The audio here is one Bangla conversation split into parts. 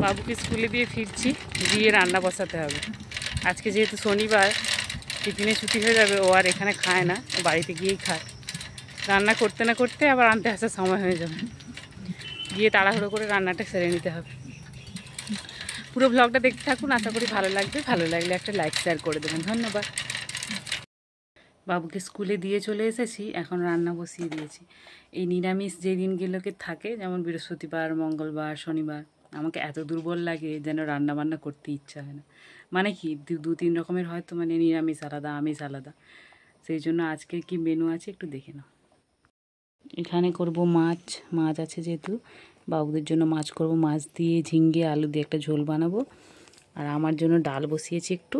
বাবুকে স্কুলে দিয়ে ফিরছি, গিয়ে রান্না বসাতে হবে। আজকে যেহেতু শনিবার, টিফিনে ছুটি হয়ে যাবে, ও আর এখানে খায় না, ও বাড়িতে গিয়েই খায়। রান্না করতে না করতে আবার আনতে আসার সময় হয়ে যাবে, গিয়ে তাড়াহুড়ো করে রান্নাটা সেরে নিতে হবে। পুরো ব্লগটা দেখতে থাকুন, আশা করি ভালো লাগবে। ভালো লাগলে একটা লাইক শেয়ার করে দেবেন, ধন্যবাদ। বাবুকে স্কুলে দিয়ে চলে এসেছি, এখন রান্না বসিয়ে দিয়েছি। এই নিরামিষ যে দিনগুলোকে থাকে, যেমন বৃহস্পতিবার, মঙ্গলবার, শনিবার, আমাকে এত দুর্বল লাগে যেন রান্না বান্না করতে ইচ্ছা হয় না। মানে কি, দু তিন রকমের হয়তো, মানে নিরামিষ আলাদা, আমিষ আলাদা। সেই জন্য আজকে কি মেনু আছে একটু দেখে নাও। এখানে করব মাছ আছে যেহেতু, বাবুদের জন্য মাছ করব। মাছ দিয়ে ঝিঙ্গে আলু দিয়ে একটা ঝোল বানাবো। আর আমার জন্য ডাল বসিয়েছি একটু,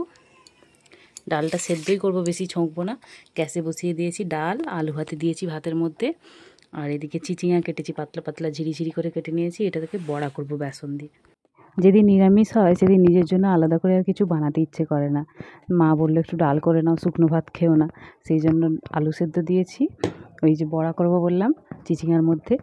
ডালটা সেদ্ধই করব, বেশি ছৌঁকবো না। গ্যাসে বসিয়ে দিয়েছি ডাল, আলু ভাতে দিয়েছি ভাতের মধ্যে। আর এদিকে চিচিঙা কেটেছি, পাতলা পাতলা ঝিরিঝিরি করে কেটে নিয়েছি। এটা থেকে বড়া করব বেসন দিয়ে। যেদিন নিরামিষ হয় সেদিন নিজের জন্য আলাদা করে আর কিছু বানাতে ইচ্ছে করে না। মা বললো একটু ডাল করে নাও, শুকনো ভাত খেও না। সেই জন্য আলু সেদ্ধ দিয়েছি। ওই যে বড়া করব বললাম চিচিঙার মধ্যে,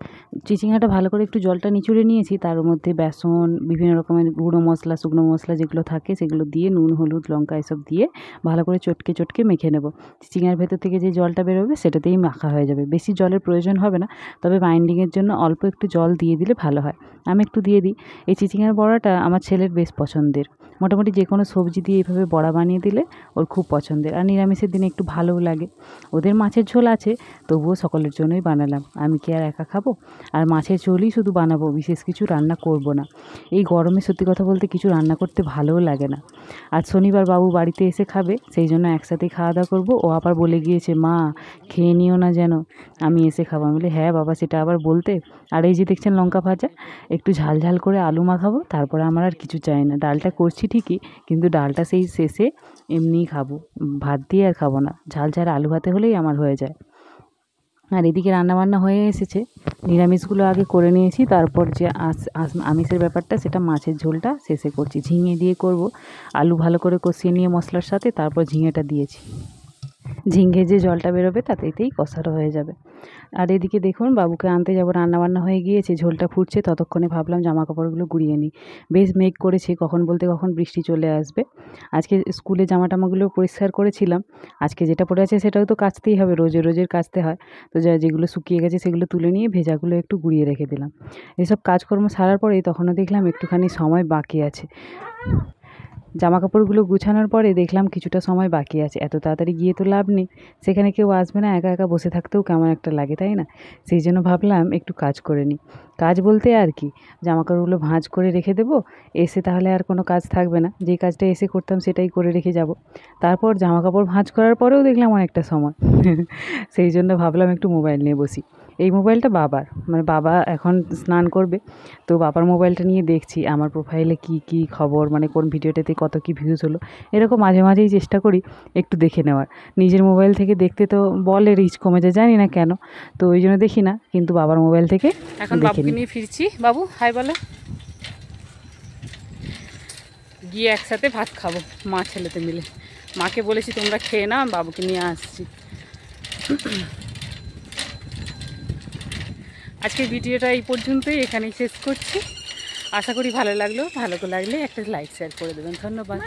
চিচিঙাটা ভালো করে একটু জলটা নিচুড়ে নিয়েছি, তার মধ্যে বেসন, বিভিন্ন রকমের গুঁড়ো মশলা, শুকনো মশলা যেগুলো থাকে সেগুলো দিয়ে, নুন, হলুদ, লঙ্কা এসব দিয়ে ভালো করে চটকে চটকে মেখে নেব। চিচিঙার ভেতর থেকে যে জলটা বেরোবে সেটাতেই মাখা হয়ে যাবে, বেশি জলের প্রয়োজন হবে না। তবে বাইন্ডিংয়ের জন্য অল্প একটু জল দিয়ে দিলে ভালো হয়, আমি একটু দিয়ে দিই। এই চিচিঙার বড়াটা আমার ছেলের বেশ পছন্দের। মোটামুটি যে কোনো সবজি দিয়ে এইভাবে বড়া বানিয়ে দিলে ওর খুব পছন্দের। আর নিরামিষের দিনে একটু ভালোও লাগে। ওদের মাছের ঝোল আছে, তবুও সকলের জন্যই বানালাম, আমি কি আর একা খাবো? আর মাছের ঝোলই শুধু বানাবো, বিশেষ কিছু রান্না করব না। এই গরমে সত্যি কথা বলতে কিছু রান্না করতে ভালোও লাগে না। আজ শনিবার, বাবু বাড়িতে এসে খাবে, সেই জন্য একসাথেই খাওয়া দাওয়া করবো। ও আবার বলে গিয়েছে, মা খেয়ে নিও না যেন, আমি এসে খাবো। আমি বলি, হ্যাঁ বাবা, সেটা আবার বলতে। আর এই যে দেখছেন লঙ্কা ভাজা, একটু ঝাল ঝাল করে আলু মাখাবো, তারপরে আমার আর কিছু চাই না। ডালটা করছি ঠিকই, কিন্তু ডালটা সেই শেষে এমনিই খাবো, ভাত দিয়ে আর খাবো না। ঝাল ঝাল আলু ভাতে হলেই আমার হয়ে যায়। আর এদিকে রান্নাবান্না হয়ে এসেছে, নিরামিষগুলো আগে করে নিয়েছি, তারপর যে আমিষের ব্যাপারটা, সেটা মাছের ঝোলটা শেষে করছি। ঝিঙে দিয়ে করব, আলু ভালো করে কষিয়ে নিয়ে মশলার সাথে তারপর ঝিঙেটা দিয়েছি। ঝিঙে যে জলটা বেরোবে তাতেই কষানো হয়ে যাবে। আর এদিকে দেখুন, বাবুকে আনতে যাব, রান্নাবান্না হয়ে গিয়েছে, ঝোলটা ফুটছে, ততক্ষণে ভাবলাম জামা কাপড়গুলো গুড়িয়ে নিই। বেশ মেঘ করেছে, কখন বলতে কখন বৃষ্টি চলে আসবে। আজকে স্কুলে জামা টামাগুলো পরিষ্কার করেছিলাম, আজকে যেটা পড়ে আছে সেটাও তো কাচতেই হবে, রোজের কাচতে হয়। তো যেগুলো শুকিয়ে গেছে সেগুলো তুলে নিয়ে ভেজাগুলো একটু গুঁড়িয়ে রেখে দিলাম। এসব কাজকর্ম সারার পরেই তখনও দেখলাম একটুখানি সময় বাকি আছে। জামা কাপড়গুলো গুছানোর পরে দেখলাম কিছুটা সময় বাকি আছে। এত তাড়াতাড়ি গিয়ে তো লাভ নেই, সেখানে কেউ আসবে না, একা একা বসে থাকতেও কেমন একটা লাগে, তাই না? সেই জন্য ভাবলাম একটু কাজ করে নিই। কাজ বলতে আর কি, জামা কাপড়গুলো ভাঁজ করে রেখে দেবো, এসে তাহলে আর কোনো কাজ থাকবে না। যেই কাজটা এসে করতাম সেটাই করে রেখে যাব। তারপর জামা কাপড় ভাঁজ করার পরেও দেখলাম অনেকটা সময় সেই জন্য ভাবলাম একটু মোবাইল নিয়ে বসি। এই মোবাইলটা বাবার, মানে বাবা এখন স্নান করবে, তো বাবার মোবাইলটা নিয়ে দেখছি আমার প্রোফাইলে কি খবর, মানে কোন ভিডিওটাতে কত কি ভিউজ হলো, এরকম মাঝে মাঝেই চেষ্টা করি একটু দেখে নেওয়ার। নিজের মোবাইল থেকে দেখতে তো বলে রিচ কমে যায়, জানি না কেন, তো ওই জন্য দেখি না, কিন্তু বাবার মোবাইল থেকে এখন বাবুকে নিয়ে ফিরছি। বাবু হাই বলো, গিয়ে একসাথে ভাত খাবো মা ছেলেতে মিলে। মাকে বলেছি তোমরা খেয়ে না, বাবুকে নিয়ে আসছি। আজকের ভিডিওটা এই পর্যন্তই, এখানেই শেষ করছি। আশা করি ভালো লাগলো, ভালো লাগলে একটা লাইক শেয়ার করে দেবেন, ধন্যবাদ।